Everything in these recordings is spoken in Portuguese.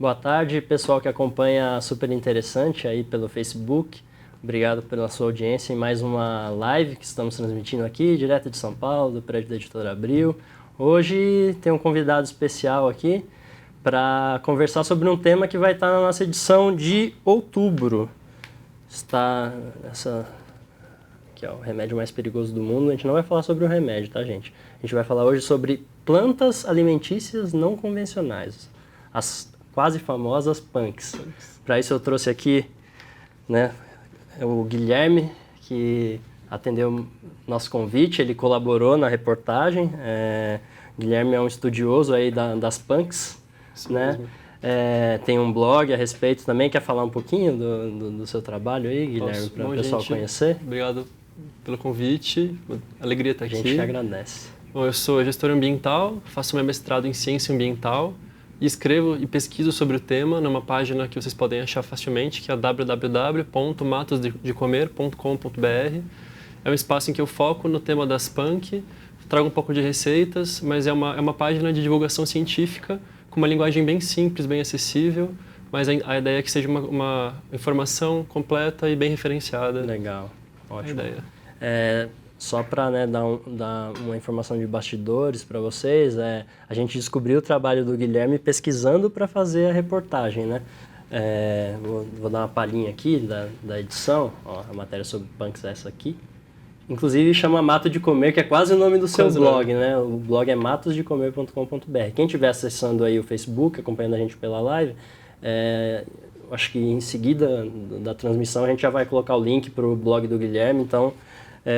Boa tarde, pessoal que acompanha Super Interessante aí pelo Facebook. Obrigado pela sua audiência em mais uma live que estamos transmitindo aqui, direto de São Paulo, do prédio da Editora Abril. Hoje tem um convidado especial aqui para conversar sobre um tema que vai estar na nossa edição de outubro. Está essa que é o remédio mais perigoso do mundo. A gente não vai falar sobre o remédio, tá, gente? A gente vai falar hoje sobre plantas alimentícias não convencionais, as quase famosas punks. Para isso eu trouxe aqui, né, o Guilherme, que atendeu nosso convite, ele colaborou na reportagem. Guilherme é um estudioso aí das punks, isso né? Tem um blog a respeito também. Quer falar um pouquinho do seu trabalho aí, Guilherme, para o pessoal conhecer? Obrigado pelo convite, alegria estar aqui. A gente que agradece. Bom, eu sou gestor ambiental, faço meu mestrado em ciência ambiental e escrevo e pesquiso sobre o tema numa página que vocês podem achar facilmente, que é www.matosdecomer.com.br. É um espaço em que eu foco no tema das punk, trago um pouco de receitas, mas é uma página de divulgação científica com uma linguagem bem simples, bem acessível, mas a ideia é que seja uma informação completa e bem referenciada. Legal, ótimo. A ideia. Só para dar uma informação de bastidores para vocês, a gente descobriu o trabalho do Guilherme pesquisando para fazer a reportagem, né? Vou dar uma palhinha aqui da edição. Ó, a matéria sobre punks é essa aqui. Inclusive chama Mato de Comer, que é quase o nome do seu blog, né? O blog é matosdecomer.com.br. Quem estiver acessando aí o Facebook, acompanhando a gente pela live, acho que em seguida da transmissão a gente já vai colocar o link para o blog do Guilherme, então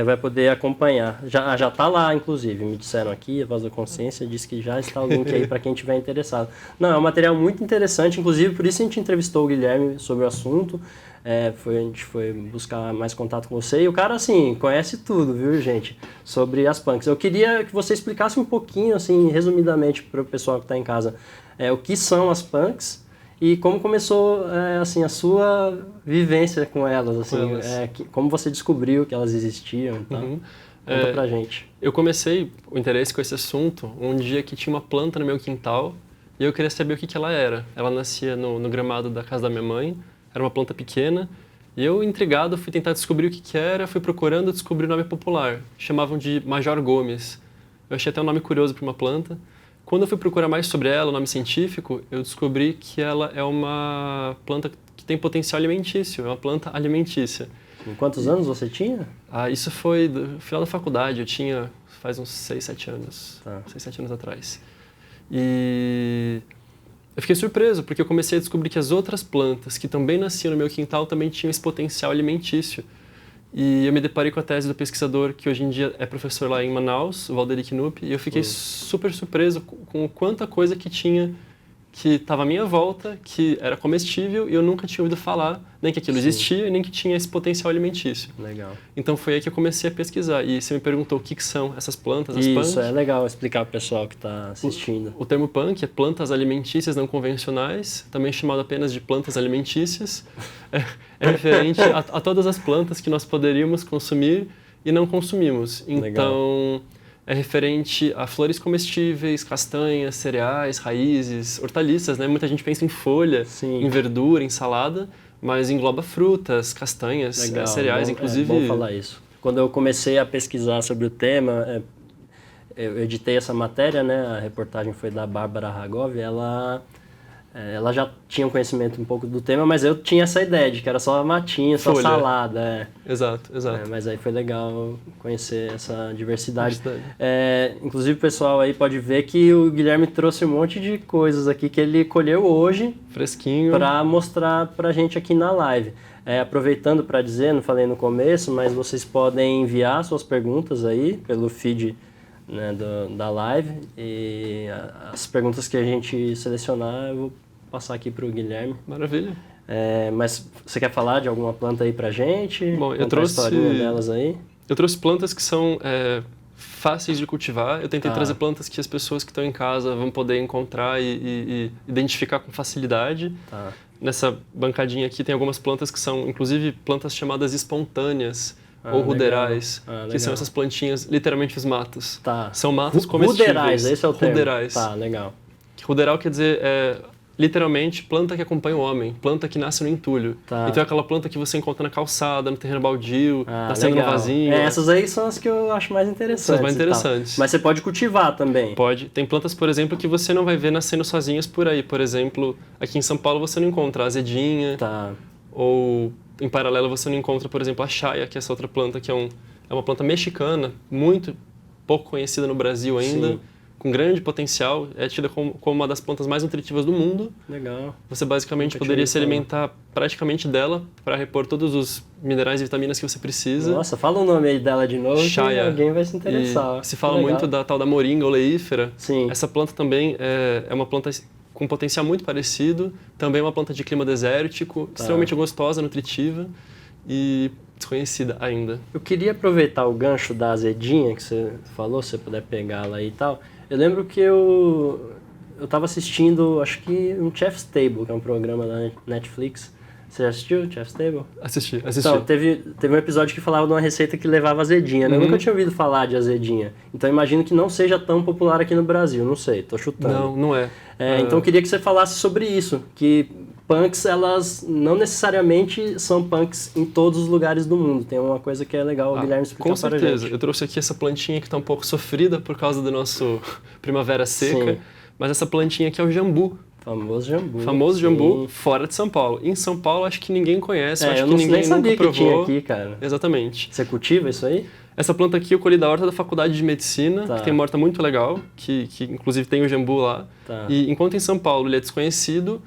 vai poder acompanhar. Já está lá, inclusive, me disseram aqui, a Voz da Consciência disse que já está o link aí para quem estiver interessado. Não, é um material muito interessante, inclusive por isso a gente entrevistou o Guilherme sobre o assunto. A gente foi buscar mais contato com você e o cara, assim, conhece tudo, viu, gente, sobre as punks. Eu queria que você explicasse um pouquinho, assim, resumidamente para o pessoal que está em casa, o que são as punks e como começou, assim, a sua vivência com elas, assim, como você descobriu que elas existiam e tal. Conta pra gente. Eu comecei o interesse com esse assunto um dia que tinha uma planta no meu quintal e eu queria saber o que ela era. Ela nascia no gramado da casa da minha mãe. Era uma planta pequena, e eu, intrigado, fui tentar descobrir o que era, fui procurando descobrir o nome popular. Chamavam de Major Gomes. Eu achei até um nome curioso para uma planta. Quando eu fui procurar mais sobre ela, o nome científico, eu descobri que ela é uma planta que tem potencial alimentício, é uma planta alimentícia. Em quantos anos você tinha? Isso foi no final da faculdade, eu tinha faz uns 6, 7 anos. 6, 7 anos atrás. E eu fiquei surpreso, porque eu comecei a descobrir que as outras plantas que também nasciam no meu quintal também tinham esse potencial alimentício. E eu me deparei com a tese do pesquisador que hoje em dia é professor lá em Manaus, o Valderi Knupp, e eu fiquei super surpreso com quanta coisa que tinha, que estava à minha volta, que era comestível e eu nunca tinha ouvido falar, nem que aquilo existia e nem que tinha esse potencial alimentício. Legal. Então foi aí que eu comecei a pesquisar. E você me perguntou o que são essas plantas, as punks. Isso, é legal explicar para o pessoal que está assistindo. O termo punk é plantas alimentícias não convencionais, também chamado apenas de plantas alimentícias. É referente a todas as plantas que nós poderíamos consumir e não consumimos. Então, legal. É referente a flores comestíveis, castanhas, cereais, raízes, hortaliças, né? Muita gente pensa em folha, em verdura, em salada, mas engloba frutas, castanhas, cereais, inclusive. É bom falar isso. Quando eu comecei a pesquisar sobre o tema, eu editei essa matéria, né? A reportagem foi da Bárbara Ragov, ela já tinha um conhecimento um pouco do tema, mas eu tinha essa ideia de que era só matinha, só salada. Exato. Mas aí foi legal conhecer essa diversidade. Inclusive o pessoal aí pode ver que o Guilherme trouxe um monte de coisas aqui que ele colheu hoje. Fresquinho. Para mostrar pra gente aqui na live. Aproveitando para dizer, não falei no começo, mas vocês podem enviar suas perguntas aí pelo feed, né, da live. E as perguntas que a gente selecionar eu vou passar aqui para o Guilherme. Maravilha. Mas você quer falar de alguma planta aí pra gente? Bom, eu trouxe a historinha delas aí. Eu trouxe plantas que são fáceis de cultivar. Eu tentei trazer plantas que as pessoas que estão em casa vão poder encontrar e identificar com facilidade. Nessa bancadinha aqui tem algumas plantas que são, inclusive, plantas chamadas espontâneas ou ruderais, que são essas plantinhas, literalmente os matos. São matos comestíveis. Ruderais, esse é o termo. Ruderais. Legal. Ruderal quer dizer literalmente planta que acompanha o homem, planta que nasce no entulho. Tá. Então é aquela planta que você encontra na calçada, no terreno baldio, nascendo legal. no vasinho. Essas aí são as que eu acho mais interessantes. São as mais interessantes. Mas você pode cultivar também. Pode. Tem plantas, por exemplo, que você não vai ver nascendo sozinhas por aí. Por exemplo, aqui em São Paulo você não encontra a azedinha. Tá. Ou, em paralelo, você não encontra, por exemplo, a chaia, que é essa outra planta, que é uma planta mexicana, muito pouco conhecida no Brasil ainda. Sim. Com grande potencial, é tida como uma das plantas mais nutritivas do mundo. Legal. Você basicamente poderia se alimentar praticamente dela para repor todos os minerais e vitaminas que você precisa. Nossa, fala o nome aí dela de novo que alguém vai se interessar. E se fala muito da tal da moringa oleífera. Sim. Essa planta também é uma planta com potencial muito parecido, também é uma planta de clima desértico, extremamente gostosa, nutritiva e desconhecida ainda. Eu queria aproveitar o gancho da azedinha que você falou, se você puder pegá-la aí e tal. Eu lembro que eu estava assistindo, acho que um Chef's Table, que é um programa da Netflix. Você já assistiu Chef's Table? Assisti. Então, teve um episódio que falava de uma receita que levava azedinha, né? Eu nunca tinha ouvido falar de azedinha. Então, imagino que não seja tão popular aqui no Brasil, não sei, tô chutando. Não é. Então, eu queria que você falasse sobre isso, que punks, elas não necessariamente são punks em todos os lugares do mundo. Tem uma coisa que é legal o Guilherme explicar para a gente. Com certeza. Eu trouxe aqui essa plantinha que está um pouco sofrida por causa do nosso primavera seca. Sim. Mas essa plantinha aqui é o jambu. Famoso jambu. Famoso jambu, fora de São Paulo. Em São Paulo, acho que ninguém conhece, acho eu que não, ninguém nem sabia nunca provou. Que tinha aqui, cara. Exatamente. Você cultiva isso aí? Essa planta aqui eu colhi da horta da Faculdade de Medicina, que tem uma horta muito legal, que inclusive tem o jambu lá. E enquanto em São Paulo ele é desconhecido,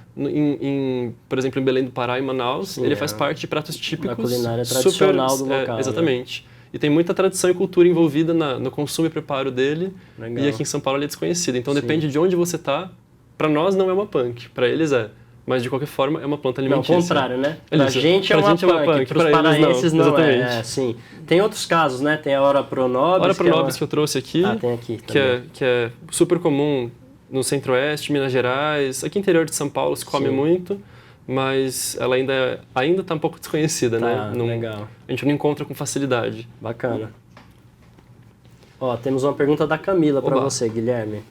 por exemplo, em Belém do Pará e Manaus, ele faz parte de pratos típicos. Da culinária tradicional do local. Exatamente. Né? E tem muita tradição e cultura envolvida no consumo e preparo dele. Legal. E aqui em São Paulo ele é desconhecido. Então depende de onde você está. Para nós não é uma punk, para eles é. Mas, de qualquer forma, é uma planta alimentícia. Não, ao contrário, né? Pra gente é uma punk, para os paraenses não é. Sim. Tem outros casos, né? Tem a Ora Pronobis. Ora Pronobis que eu trouxe aqui. Tem aqui que é super comum no Centro-Oeste, Minas Gerais. Aqui no interior de São Paulo se come muito, mas ela ainda está um pouco desconhecida, né? Legal. A gente não encontra com facilidade. Bacana. Ó, temos uma pergunta da Camila para você, Guilherme.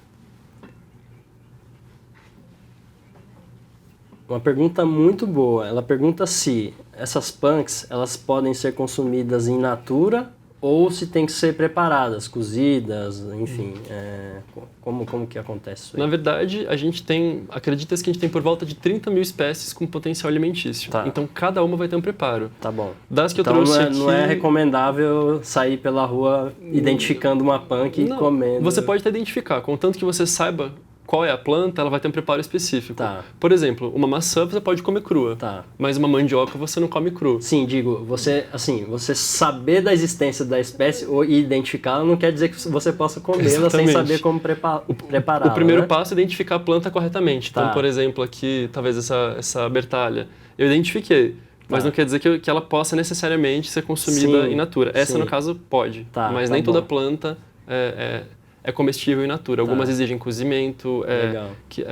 Uma pergunta muito boa. Ela pergunta se essas punks elas podem ser consumidas in natura ou se tem que ser preparadas, cozidas, enfim. Como que acontece isso aí? Na verdade, acredita-se que a gente tem por volta de 30 mil espécies com potencial alimentício. Então, cada uma vai ter um preparo. Tá bom. Das que eu trouxe aqui... não é recomendável sair pela rua identificando uma punk e comendo. Você pode até identificar, contanto que você saiba qual é a planta, ela vai ter um preparo específico. Por exemplo, uma maçã você pode comer crua, mas uma mandioca você não come cru. Sim, digo, você saber da existência da espécie e identificá-la não quer dizer que você possa comê-la sem saber como prepará-la. O primeiro passo é identificar a planta corretamente. Então, por exemplo, aqui, talvez essa bertalha, eu identifiquei. Mas não quer dizer que ela possa necessariamente ser consumida in natura. Essa, no caso, pode. Mas nem toda planta é comestível in natura. Algumas exigem cozimento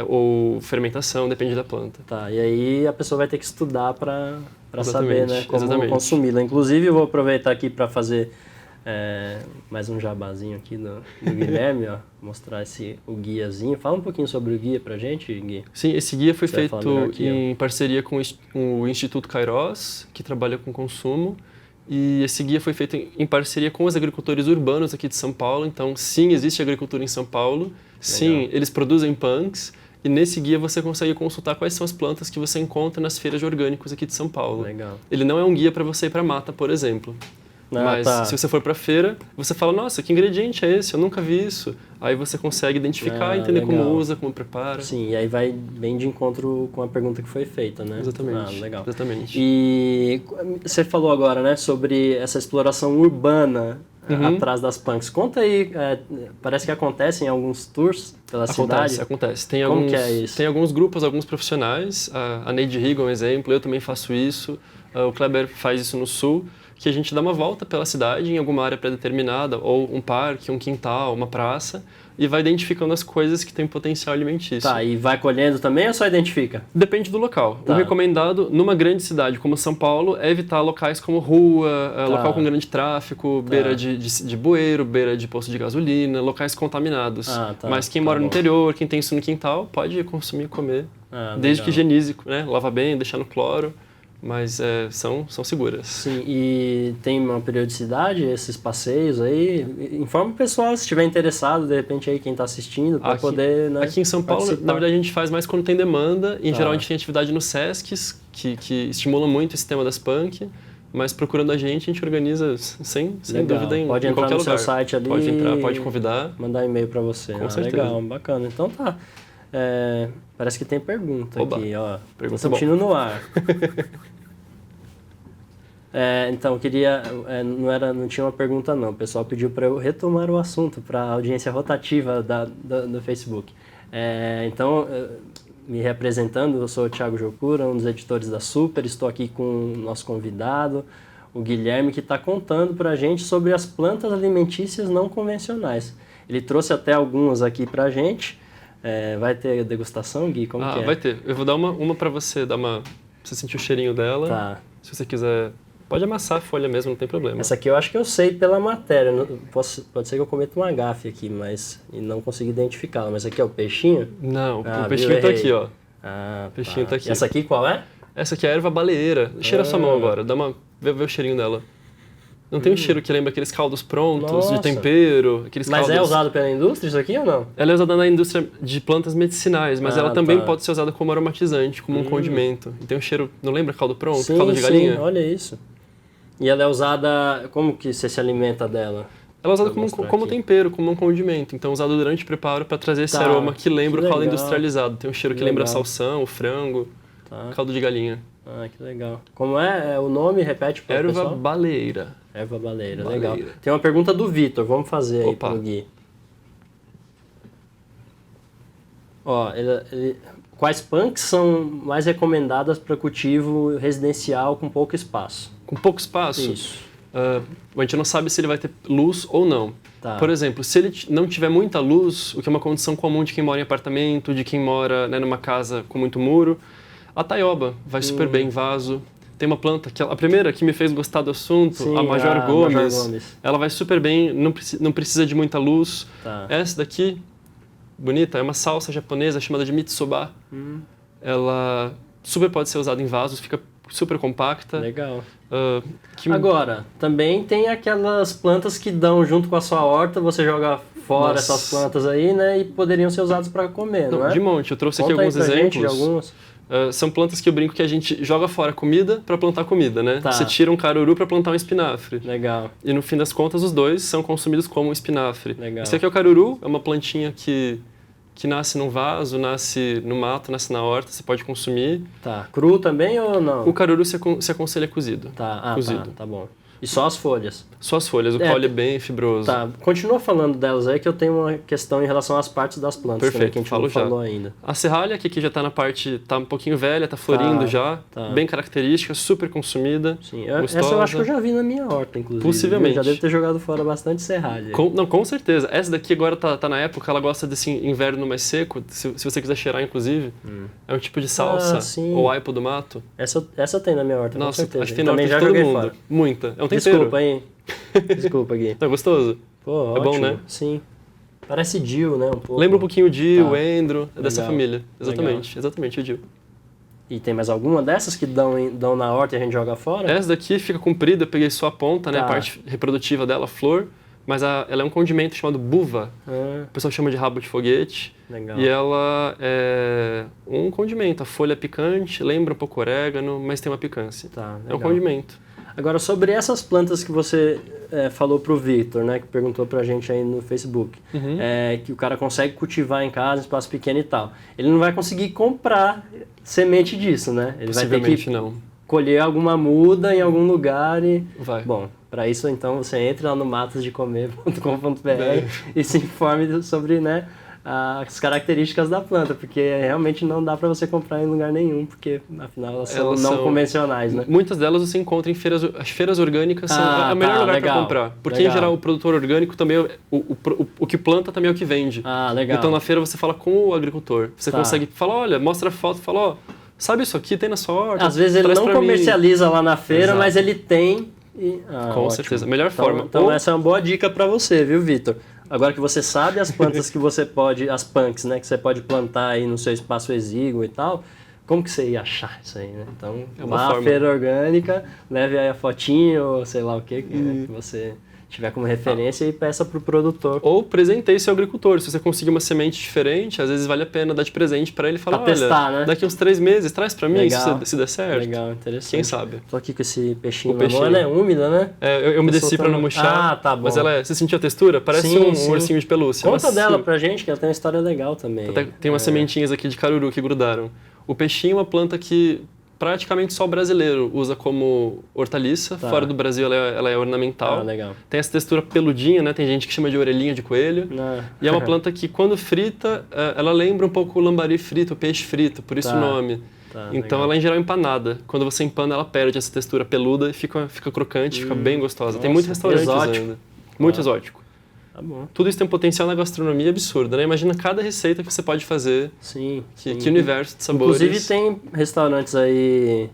ou fermentação, depende da planta. E aí a pessoa vai ter que estudar para saber, né, como consumi-la. Inclusive, eu vou aproveitar aqui para fazer mais um jabazinho aqui do Guilherme, ó, mostrar o guiazinho. Fala um pouquinho sobre o guia pra gente, Gui. Sim, esse guia foi feito em parceria com o Instituto Kairos, que trabalha com consumo. E esse guia foi feito em parceria com os agricultores urbanos aqui de São Paulo. Então, sim, existe agricultura em São Paulo. Sim, eles produzem punks. E nesse guia você consegue consultar quais são as plantas que você encontra nas feiras de orgânicos aqui de São Paulo. Legal. Ele não é um guia para você ir para mata, por exemplo. Mas se você for para feira, você fala, nossa, que ingrediente é esse? Eu nunca vi isso. Aí você consegue identificar, entender como usa, como prepara. Sim, e aí vai bem de encontro com a pergunta que foi feita, né? Exatamente. Legal. Exatamente. E você falou agora, né, sobre essa exploração urbana atrás das punks. Conta aí, parece que acontece em alguns tours pela cidade. Acontece. Como que é isso? Tem alguns grupos, alguns profissionais. A Neide Riga é um exemplo, eu também faço isso. O Kleber faz isso no Sul. que a gente dá uma volta pela cidade em alguma área pré-determinada, ou um parque, um quintal, uma praça, e vai identificando as coisas que têm potencial alimentício. Tá, e vai colhendo também ou só identifica? Depende do local. Tá. O recomendado, numa grande cidade como São Paulo, é evitar locais como rua, local com grande tráfego, beira de bueiro, beira de posto de gasolina, locais contaminados. Mas quem mora no interior, quem tem isso no quintal, pode consumir e comer. Desde que higienize, né? Lava bem, deixar no cloro. Mas são seguras. Sim, e tem uma periodicidade esses passeios aí? Informa o pessoal se estiver interessado, de repente aí quem está assistindo, para poder, né, aqui em São Paulo, na verdade, a gente faz mais quando tem demanda. Em geral, a gente tem atividade no SESCs, que estimulam muito esse tema das punk. Mas procurando a gente organiza sem dúvida em pode entrar qualquer no lugar. Seu site ali. Pode entrar, pode convidar. Mandar e-mail para você. Com certeza. Legal, bacana. Então tá. Parece que tem pergunta aqui, ó. Pergunta continuando no ar. Então, eu queria... não tinha uma pergunta, não. O pessoal pediu para eu retomar o assunto para a audiência rotativa do Facebook. Então, me representando, eu sou o Thiago Jocura, um dos editores da Super. Estou aqui com o nosso convidado, o Guilherme, que está contando para a gente sobre as plantas alimentícias não convencionais. Ele trouxe até algumas aqui para a gente. Vai ter degustação, Gui? Como que é? Vai ter. Eu vou dar uma para você, você sentir o cheirinho dela. Tá. Se você quiser... Pode amassar a folha mesmo, não tem problema. Essa aqui eu acho que eu sei pela matéria. Pode ser que eu cometa uma gafe aqui, e não consegui identificá-la. Mas aqui é o peixinho? Não, o peixinho tá aqui, ó. O peixinho tá aqui. E essa aqui qual é? Essa aqui é a erva baleeira. Cheira a sua mão agora, vê o cheirinho dela. Não tem um cheiro que lembra aqueles caldos prontos, de tempero, aqueles caldos... Mas é usado pela indústria isso aqui ou não? Ela é usada na indústria de plantas medicinais, mas ela também pode ser usada como aromatizante, como um condimento. E tem um cheiro, não lembra caldo pronto? Sim, caldo de galinha? Sim, olha isso. E ela é usada... Como que você se alimenta dela? Ela é usada como tempero, como um condimento. Então, usado durante o preparo para trazer esse aroma que lembra o caldo industrializado. Tem um cheiro que lembra salsão, o frango, caldo de galinha. Que legal. Como é o nome? Repete para o pessoal. Erva baleira. Erva baleira, legal. Tem uma pergunta do Vitor, vamos fazer aí pro Gui. Ó, quais punks são mais recomendadas para cultivo residencial com pouco espaço? Com pouco espaço? Isso. A gente não sabe se ele vai ter luz ou não. Tá. Por exemplo, se ele não tiver muita luz, o que é uma condição comum de quem mora em apartamento, de quem mora numa casa com muito muro, a taioba vai super bem em vaso. Tem uma planta, a primeira que me fez gostar do assunto, sim, a Major Gomes, ela vai super bem, não precisa de muita luz. Tá. Essa daqui, bonita, é uma salsa japonesa chamada de mitsuba. Ela super pode ser usada em vasos, fica super compacta. Legal. Agora, também tem aquelas plantas que dão junto com a sua horta, você joga fora essas plantas aí, né, e poderiam ser usadas para comer, não é? De monte, eu trouxe aqui alguns exemplos. Gente de alguns. São plantas que eu brinco que a gente joga fora comida para plantar comida, né? Tá. Você tira um caruru para plantar um espinafre. Legal. E no fim das contas, os dois são consumidos como espinafre. Legal. Esse aqui é o caruru, é uma plantinha que nasce num vaso, nasce no mato, nasce na horta, você pode consumir. Tá. Cru também ou não? O caruru se aconselha cozido. Tá, cozido. Tá bom. E só as folhas? Só as folhas, o caule é bem fibroso. Tá, continua falando delas aí que eu tenho uma questão em relação às partes das plantas. Perfeito, também, que a gente não falou ainda. A serralha, que aqui já tá na parte, tá um pouquinho velha, tá florindo já, bem característica, super consumida. Sim, essa eu acho que eu já vi na minha horta, inclusive. Possivelmente. Eu já devo ter jogado fora bastante serralha. Com certeza. Essa daqui agora tá na época, ela gosta desse inverno mais seco, se você quiser cheirar, inclusive. É um tipo de salsa, ou aipo do mato. Essa tem na minha horta, nossa, com certeza. Acho que tem na horta de todo mundo. Fora. Muita. É um tempero. Desculpa, hein? Desculpa, Gui. É gostoso? Pô, é bom, né? Sim. Parece Dill, né? Um pouco. Lembra um pouquinho o Dill, o Endro, é dessa família. Legal. Exatamente, o Dill. E tem mais alguma dessas que dão na horta e a gente joga fora? Essa daqui fica comprida, eu peguei só a ponta, né? A parte reprodutiva dela, a flor. Mas ela é um condimento chamado buva. O pessoal chama de rabo de foguete. Legal. E ela é um condimento. A folha é picante, lembra um pouco orégano, mas tem uma picância. Tá, é um condimento. Agora, sobre essas plantas que você falou pro Victor, né, que perguntou pra gente aí no Facebook, que o cara consegue cultivar em casa, em espaço pequeno e tal. Ele não vai conseguir comprar semente disso, né? Ele vai ter que colher alguma muda em algum lugar e... Vai. Bom, para isso, então, você entre lá no matosdecomer.com.br e se informe sobre, né, as características da planta, porque realmente não dá para você comprar em lugar nenhum, porque afinal elas são convencionais, né? Muitas delas você encontra em feiras, as feiras orgânicas são o melhor lugar para comprar, porque em geral o produtor orgânico também, o que planta também é o que vende. Legal. Então na feira você fala com o agricultor, você consegue falar, olha, mostra a foto, fala, ó, sabe isso aqui, tem na sua horta? Às vezes ele não comercializa lá na feira, Exato. mas ele tem. Com certeza, melhor forma. Então essa é uma boa dica para você, viu, Vitor? Agora que você sabe as plantas que você pode, as punks, né, que você pode plantar aí no seu espaço exíguo e tal, como que você ia achar isso aí, né? Então, vá à feira orgânica, leve aí a fotinho, ou sei lá o que você tiver como referência e peça para o produtor. Ou presenteie seu agricultor. Se você conseguir uma semente diferente, às vezes vale a pena dar de presente para ele e falar, testar, né? Daqui uns 3 meses, traz para mim, se der certo. Legal, interessante. Quem sabe? Tô aqui com esse peixinho na mão, ela é úmida, né? Eu umedeci para não murchar. Tá bom. Mas você sentiu a textura? Parece um ursinho de pelúcia. Conta dela pra gente, que ela tem uma história legal também. Tem umas sementinhas aqui de caruru que grudaram. O peixinho é uma planta que praticamente só o brasileiro usa como hortaliça. Fora do Brasil ela é ornamental. Legal. Tem essa textura peludinha, né? Tem gente que chama de orelhinha de coelho. E é uma planta que quando frita, ela lembra um pouco o lambari frito, o peixe frito, por isso o nome. Então ela é em geral empanada. Quando você empana, ela perde essa textura peluda e fica crocante, fica bem gostosa. Tem muitos restaurantes ainda. Muito exótico. Tá bom. Tudo isso tem um potencial na gastronomia absurdo, né? Imagina cada receita que você pode fazer. Sim. Que universo de sabores. Inclusive tem restaurantes aí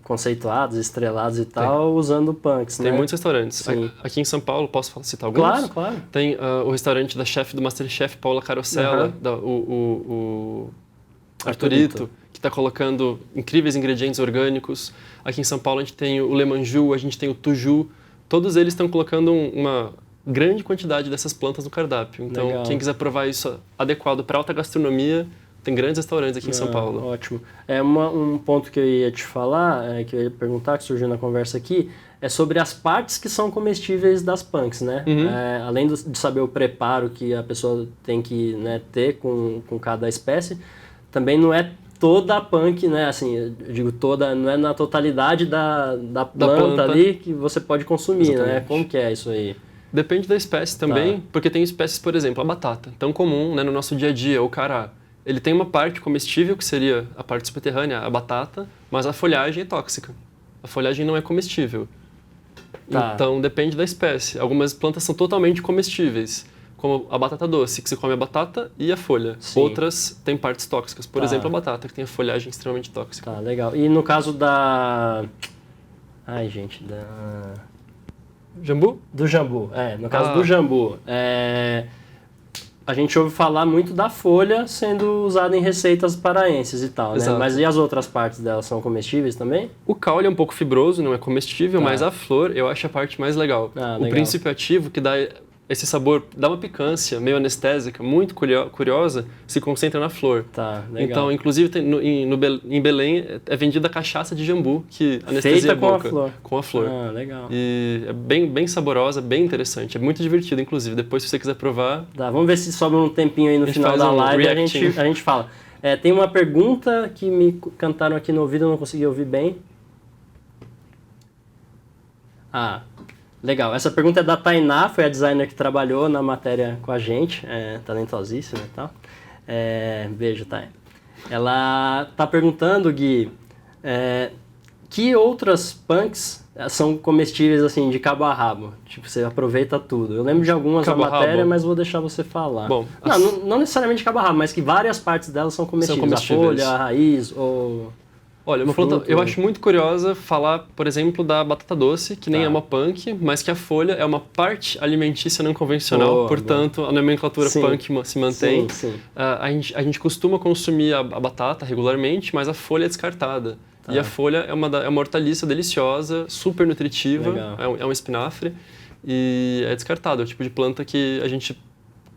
conceituados, estrelados e tal, usando punks, né? Tem muitos restaurantes. Aqui em São Paulo, posso citar alguns? Claro. Tem o restaurante da chefe do Masterchef, Paula Carosella, o Arthurito, que está colocando incríveis ingredientes orgânicos. Aqui em São Paulo a gente tem o Lemanju, a gente tem o Tuju. Todos eles estão colocando uma grande quantidade dessas plantas no cardápio. Então, quem quiser provar isso adequado para alta gastronomia, tem grandes restaurantes aqui em São Paulo. Ótimo. Um ponto que eu ia te falar, que eu ia perguntar, que surgiu na conversa aqui, é sobre as partes que são comestíveis das punks, né? Além de saber o preparo que a pessoa tem que ter com cada espécie, também não é toda a punk, né? Assim, eu digo toda, não é na totalidade da planta ali que você pode consumir, né? Como que é isso aí? Depende da espécie também, porque tem espécies, por exemplo, a batata, tão comum, né, no nosso dia a dia, o cará. Ele tem uma parte comestível, que seria a parte subterrânea, a batata, mas a folhagem é tóxica. A folhagem não é comestível. Então, depende da espécie. Algumas plantas são totalmente comestíveis, como a batata doce, que se come a batata e a folha. Outras têm partes tóxicas. Por exemplo, a batata, que tem a folhagem extremamente tóxica. Tá, legal. E no caso da... Jambu? Do jambu, no caso do jambu. A gente ouve falar muito da folha sendo usada em receitas paraenses e tal, né? Mas e as outras partes dela são comestíveis também? O caule é um pouco fibroso, não é comestível, mas a flor eu acho a parte mais legal. O princípio ativo que dá esse sabor, dá uma picância meio anestésica, muito curiosa, se concentra na flor. Legal. Então, inclusive, em Belém é vendida cachaça de jambu, que anestesia a boca. Com a flor. Legal. E é bem saborosa, bem interessante. É muito divertido, inclusive. Depois, se você quiser provar... Vamos ver se sobra um tempinho aí no final da live e a gente fala. Tem uma pergunta que me cantaram aqui no ouvido, eu não consegui ouvir bem. Legal. Essa pergunta é da Tainá, foi a designer que trabalhou na matéria com a gente, talentosíssima e tal. Beijo, Thay. Ela está perguntando, Gui, que outras punks são comestíveis assim, de cabo a rabo? Tipo, você aproveita tudo. Eu lembro de algumas na matéria, mas vou deixar você falar. Bom, não necessariamente de cabo a rabo, mas que várias partes delas são comestíveis. A folha, a raiz ou... Olha, uma planta, eu acho muito curiosa falar, por exemplo, da batata doce, que nem é uma punk, mas que a folha é uma parte alimentícia não convencional, portanto, a nomenclatura punk se mantém. A gente costuma consumir a batata regularmente, mas a folha é descartada. E a folha é uma hortaliça deliciosa, super nutritiva, é um espinafre, e é descartado. É o tipo de planta que a gente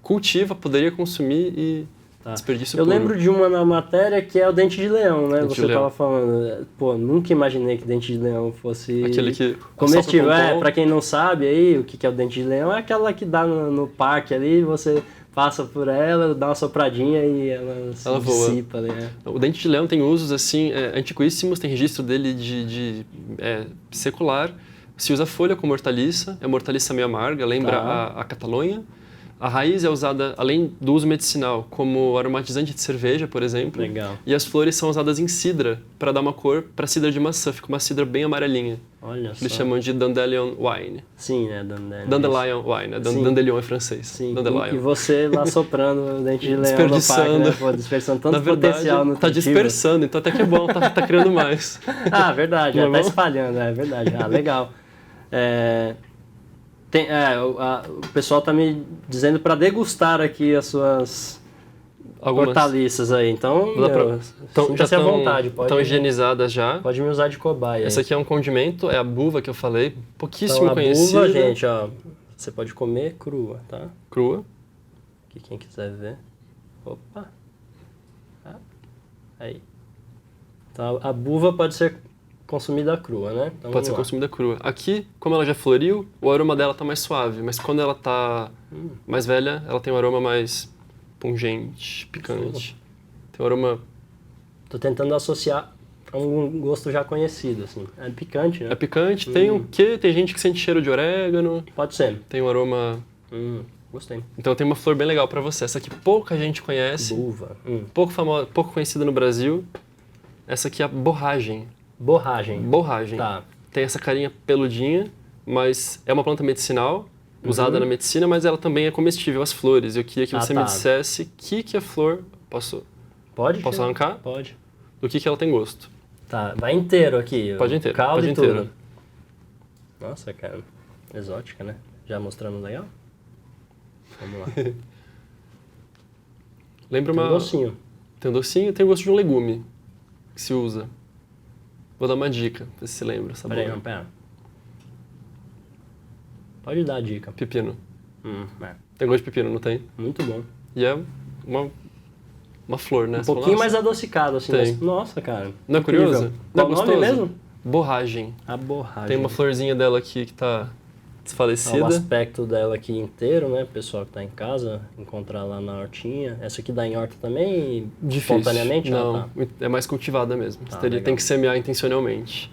cultiva, poderia consumir e... desperdício eu puro. lembro de uma na matéria que é o dente de leão, né? Você estava falando, nunca imaginei que dente de leão fosse aquele que comestível. Pra quem não sabe aí, o que é o dente de leão, é aquela que dá no parque ali, você passa por ela, dá uma sopradinha e ela voa. dissipa. Né? O dente de leão tem usos assim antiquíssimos, tem registro dele de secular. Se usa a folha como hortaliça, é uma hortaliça meio amarga, lembra a Catalonha. A raiz é usada, além do uso medicinal, como aromatizante de cerveja, por exemplo. Legal. E as flores são usadas em cidra, para dar uma cor para cidra de maçã. Fica uma cidra bem amarelinha. Olha só. Eles chamam de Dandelion Wine. Sim, né? Dandelion. Dandelion Wine, né? Dandelion é francês. Sim, Dandelion. e você lá soprando o dente de leão Desperdiçando. no parque, né? Pô, desperdiçando tanto Na verdade, potencial no tá dispersando, então até que é bom, tá criando mais. Ah, verdade, Não é tá bom? espalhando, é verdade. Ah, legal. O pessoal tá me dizendo para degustar aqui as suas hortaliças aí, então, Então, já sinta-se à vontade, estão higienizadas já. pode me usar de cobaia. Essa aí. aqui é um condimento, é a buva que eu falei, pouquíssimo Então, a conhecida. buva, gente, ó, você pode comer crua, tá? Crua. Aqui, quem quiser ver. Opa. Ah, aí. Então, a buva pode ser consumida crua, né? Então, Pode ser vamos lá. consumida crua. Aqui, como ela já floriu, o aroma dela tá mais suave, mas quando ela tá mais velha, ela tem um aroma mais pungente, picante. Tem um aroma... Tô tentando associar a um gosto já conhecido, assim. É picante, né? É picante, tem um quê? Tem gente que sente cheiro de orégano, Pode ser. tem um aroma... Gostei. Então tem uma flor bem legal pra você. Essa aqui pouca gente conhece, Buva. pouco famosa, pouco conhecida no Brasil. Essa aqui é a borragem. Borragem. Borragem. Tá. Tem essa carinha peludinha, mas é uma planta medicinal, usada na medicina, mas ela também é comestível, as flores. Eu queria que você me dissesse que a flor... Posso Pode? arrancar? Pode. Do que ela tem gosto. Tá, vai inteiro aqui. Pode inteiro, Caldo pode e inteiro. tudo. Nossa, cara. Exótica, né? Já mostrando legal? Vamos lá. Lembra Tem uma... um docinho. Tem um docinho e tem o gosto de um legume que se usa. Vou dar uma dica, pra você se lembra. Sabor. Peraí, não, pera. Pode dar a dica. Pepino. É. Tem gosto de pepino, não tem? Muito bom. E é uma flor, né? Um Você fala, pouquinho "Nossa, mais adocicado, assim. Tem. Mas, nossa, cara. Não é incrível. curioso? Qual Não o é nome gostoso? mesmo? Borragem. A borragem. Tem uma florzinha dela aqui que tá O desfalecida. aspecto dela aqui inteiro, né? O pessoal que tá em casa, encontrar lá na hortinha. Essa aqui dá em horta também? Difícil. Espontaneamente? Não, Ah, tá. é mais cultivada mesmo. Você legal. tem que semear intencionalmente.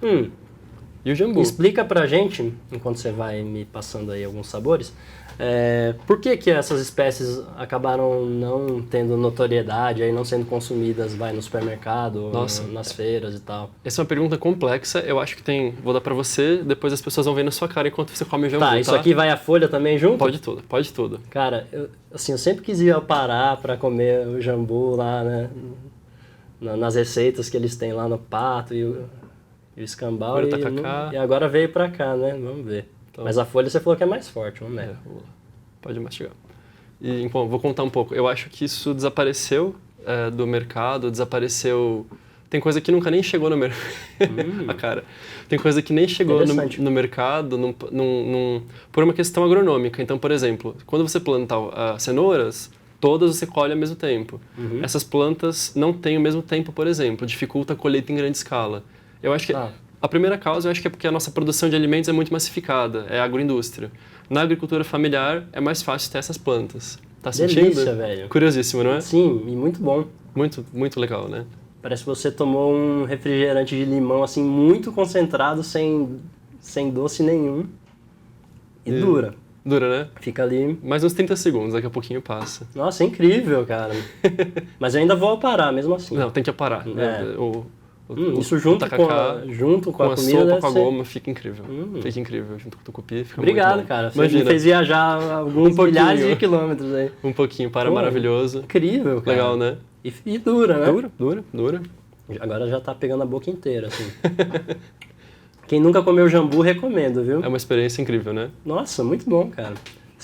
E o jambu? Explica pra gente, enquanto você vai me passando aí alguns sabores, por que essas espécies acabaram não tendo notoriedade, aí não sendo consumidas, no supermercado, ou Nossa. nas feiras e tal? Essa é uma pergunta complexa. Eu acho que tem... Vou dar pra você, depois as pessoas vão ver na sua cara enquanto você come o jambu, Tá, isso aqui vai a folha também junto? Pode tudo, pode tudo. Cara, eu sempre quis ir ao Pará pra comer o jambu lá, né? Nas receitas que eles têm lá no Pato e o escambau. Agora tá cá. E agora veio pra cá, né? Vamos ver. Então. Mas a folha você falou que é mais forte, vamos ver. Vamos lá. Pode mastigar. E, então, vou contar um pouco. Eu acho que isso desapareceu do mercado, desapareceu... Tem coisa que nunca nem chegou no mercado. A cara. Tem coisa que nem chegou no mercado por uma questão agronômica. Então, por exemplo, quando você planta cenouras, todas você colhe ao mesmo tempo. Essas plantas não têm o mesmo tempo, por exemplo. Dificulta a colheita em grande escala. Eu acho que a primeira causa, eu acho que é porque a nossa produção de alimentos é muito massificada. É a agroindústria. Na agricultura familiar, é mais fácil ter essas plantas. Tá sentindo? Delícia, velho. Curiosíssimo, não é? Sim, e muito bom. Muito, muito legal, né? Parece que você tomou um refrigerante de limão, assim, muito concentrado, sem doce nenhum. E dura. Dura, né? Fica ali... Mais uns 30 segundos, daqui a pouquinho passa. Nossa, é incrível, cara. Mas eu ainda vou ao Pará, mesmo assim. Não, tem que parar. Isso junto com a comida sopa, deve com a ser... goma, fica incrível. Fica incrível, junto com o tucupi, fica Obrigado, muito bom. cara. Você Imagina. me fez viajar alguns milhares de quilômetros aí. Um pouquinho, maravilhoso. Incrível, cara. Legal, né? E dura, né? Dura. Agora já tá pegando a boca inteira, assim. Quem nunca comeu jambu, recomendo, viu? É uma experiência incrível, né? Nossa, muito bom, cara.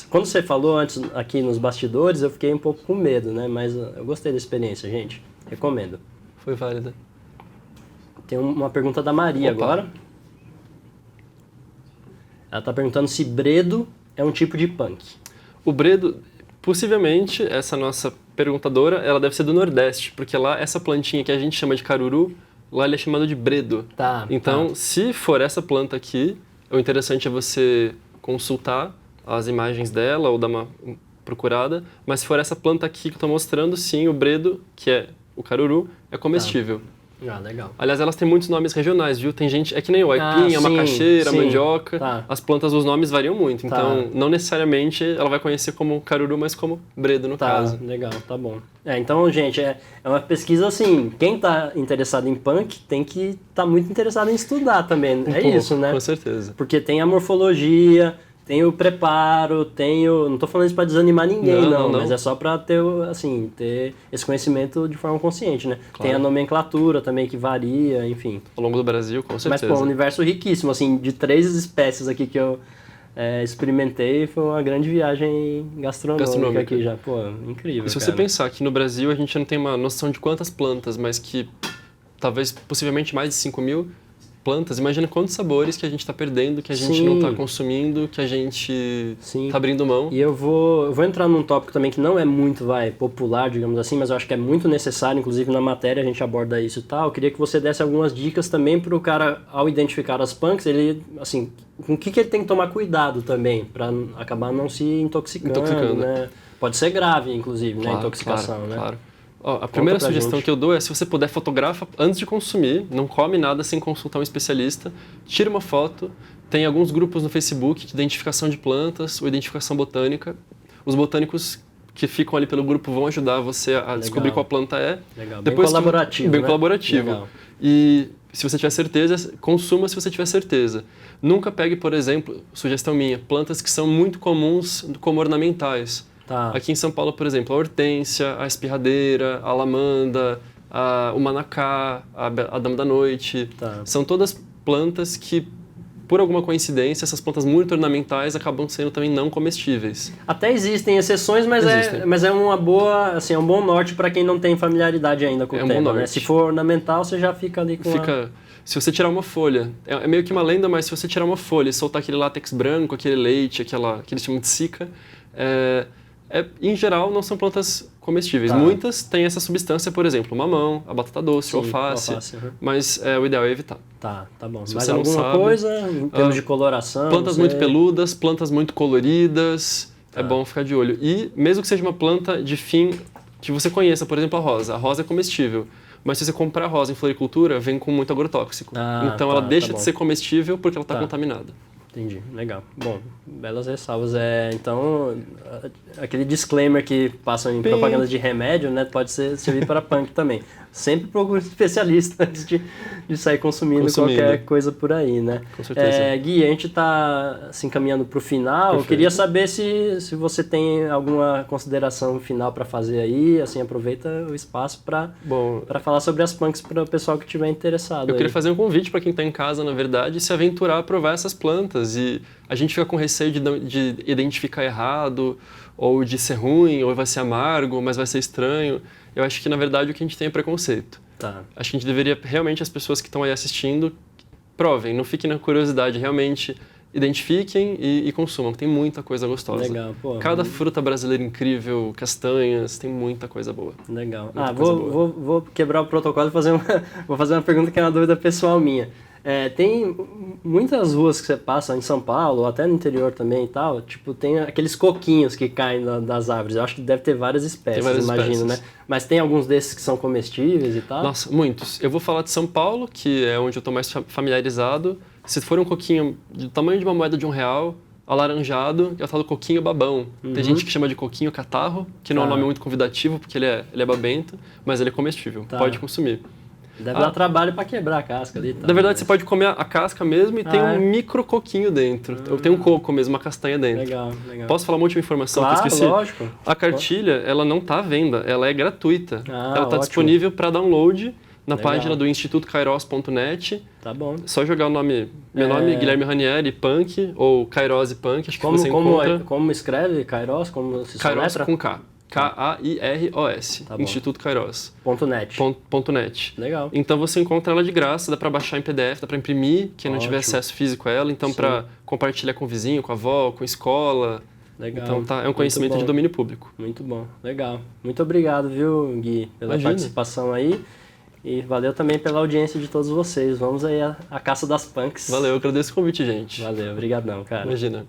Quando você falou antes aqui nos bastidores, eu fiquei um pouco com medo, né? Mas eu gostei da experiência, gente. Recomendo. Foi válida. Tem uma pergunta da Maria agora. Ela tá perguntando se bredo é um tipo de punk. O bredo, possivelmente, essa nossa perguntadora, ela deve ser do Nordeste, porque lá essa plantinha que a gente chama de caruru, lá ele é chamado de bredo. Tá. Então, se for essa planta aqui, o interessante é você consultar as imagens dela ou dar uma procurada, mas se for essa planta aqui que eu estou mostrando, sim, o bredo, que é o caruru, é comestível. Ah, legal. Aliás, elas têm muitos nomes regionais, viu? Tem gente... É que nem o aipim, a macaxeira, a mandioca. Tá. As plantas, os nomes variam muito. Então, não necessariamente ela vai conhecer como caruru, mas como bredo, no caso. Legal, tá bom. Então, gente, é uma pesquisa assim, quem tá interessado em punk tem que tá muito interessado em estudar também. Isso, né? Com certeza. Porque tem a morfologia, tem o preparo, tem o... Não tô falando isso pra desanimar ninguém, não. Mas é só pra ter, assim, ter esse conhecimento de forma consciente, né? Claro. Tem a nomenclatura também que varia, enfim. Ao longo do Brasil, com certeza. Mas, pô, um universo riquíssimo, assim, de 3 espécies aqui que eu experimentei, foi uma grande viagem gastronômica aqui já. Pô, incrível, E se você pensar que no Brasil a gente não tem uma noção de quantas plantas, mas que talvez, possivelmente mais de 5.000 plantas, imagina quantos sabores que a gente está perdendo, que a gente não está consumindo, que a gente está abrindo mão. E eu vou entrar num tópico também que não é muito popular, digamos assim, mas eu acho que é muito necessário, inclusive na matéria a gente aborda isso e tal. Eu queria que você desse algumas dicas também para o cara, ao identificar as punks, ele, assim, com o que ele tem que tomar cuidado também, para acabar não se intoxicando, né? Pode ser grave, inclusive, né, a intoxicação, né? Claro. A primeira sugestão que eu dou é, se você puder, fotografa antes de consumir, não come nada sem consultar um especialista, tira uma foto, tem alguns grupos no Facebook de identificação de plantas ou identificação botânica. Os botânicos que ficam ali pelo grupo vão ajudar você a descobrir qual planta é. Legal. Depois bem colaborativo, bem né? colaborativo. Legal. E se você tiver certeza, consuma se você tiver certeza. Nunca pegue, por exemplo, sugestão minha, plantas que são muito comuns como ornamentais. Aqui em São Paulo, por exemplo, a hortênsia, a espirradeira, a lamanda, o manacá, a dama da noite. São todas plantas que, por alguma coincidência, essas plantas muito ornamentais acabam sendo também não comestíveis. Até existem exceções, mas é uma boa, assim, é um bom norte para quem não tem familiaridade ainda com o tema, né? Se for ornamental, você já fica ali com Se você tirar uma folha, é meio que uma lenda, mas se você tirar uma folha e soltar aquele látex branco, aquele leite, aquele eles chamam de cica, em geral, não são plantas comestíveis. Muitas têm essa substância, por exemplo, o mamão, a batata doce, o alface, mas o ideal é evitar. Tá bom. Se mais você alguma não sabe, coisa em termos de coloração? Plantas muito peludas, plantas muito coloridas, é bom ficar de olho. E mesmo que seja uma planta de fim que você conheça, por exemplo, a rosa. A rosa é comestível. Mas se você comprar rosa em floricultura, vem com muito agrotóxico. Então ela deixa de ser comestível porque ela está contaminada. Entendi, legal. Bom, belas ressalvas. Então, aquele disclaimer que passam em propaganda de remédio, né, pode servir para punk também. Sempre procure um especialista antes de sair consumindo qualquer coisa por aí, né? Com certeza. Gui, a gente está se encaminhando para o final. Perfeito. Eu queria saber se você tem alguma consideração final para fazer aí. Assim, aproveita o espaço para falar sobre as punks para o pessoal que estiver interessado. Eu queria fazer um convite para quem está em casa, na verdade, se aventurar a provar essas plantas. E a gente fica com receio de identificar errado, ou de ser ruim, ou vai ser amargo, mas vai ser estranho. Eu acho que, na verdade, o que a gente tem é preconceito. Acho que a gente deveria, realmente, as pessoas que estão aí assistindo, provem, não fiquem na curiosidade, realmente identifiquem e consumam, tem muita coisa gostosa. Legal, pô. Cada fruta brasileira incrível, castanhas, tem muita coisa boa. Legal. Vou quebrar o protocolo e vou fazer uma pergunta que é uma dúvida pessoal minha. Tem muitas ruas que você passa em São Paulo, ou até no interior também e tal, tipo, tem aqueles coquinhos que caem das árvores. Eu acho que deve ter várias espécies, imagino, né? Mas tem alguns desses que são comestíveis e tal? Nossa, muitos. Eu vou falar de São Paulo, que é onde eu estou mais familiarizado. Se for um coquinho do tamanho de uma moeda de R$1, alaranjado, é o tal do coquinho babão. Tem gente que chama de coquinho catarro, que não é um nome muito convidativo, porque ele é babento, mas ele é comestível, pode consumir. Deve dar trabalho para quebrar a casca ali. Na verdade, você pode comer a casca mesmo e tem um micro coquinho dentro. Tem um coco mesmo, uma castanha dentro. Legal. Posso falar uma última informação que eu esqueci? Lógico. A cartilha, ela não está à venda, ela é gratuita. Ela está disponível para download na página do institutokairos.net. Tá bom. Só jogar o nome, meu nome é Guilherme Ranieri, Punk, ou Kairos e Punk, acho que você encontra. Como escreve Kairos? Como se Kairos com K. K-A-I-R-O-S, Instituto Kairos. .net. Legal. Então você encontra ela de graça, dá para baixar em PDF, dá para imprimir, quem não tiver acesso físico a ela, então para compartilhar com o vizinho, com a avó, com a escola. Legal. Então é um conhecimento de domínio público. Muito bom, legal. Muito obrigado, viu, Gui, pela participação aí. E valeu também pela audiência de todos vocês. Vamos aí à caça das punks. Valeu, eu agradeço o convite, gente. Valeu, obrigadão, cara. Imagina.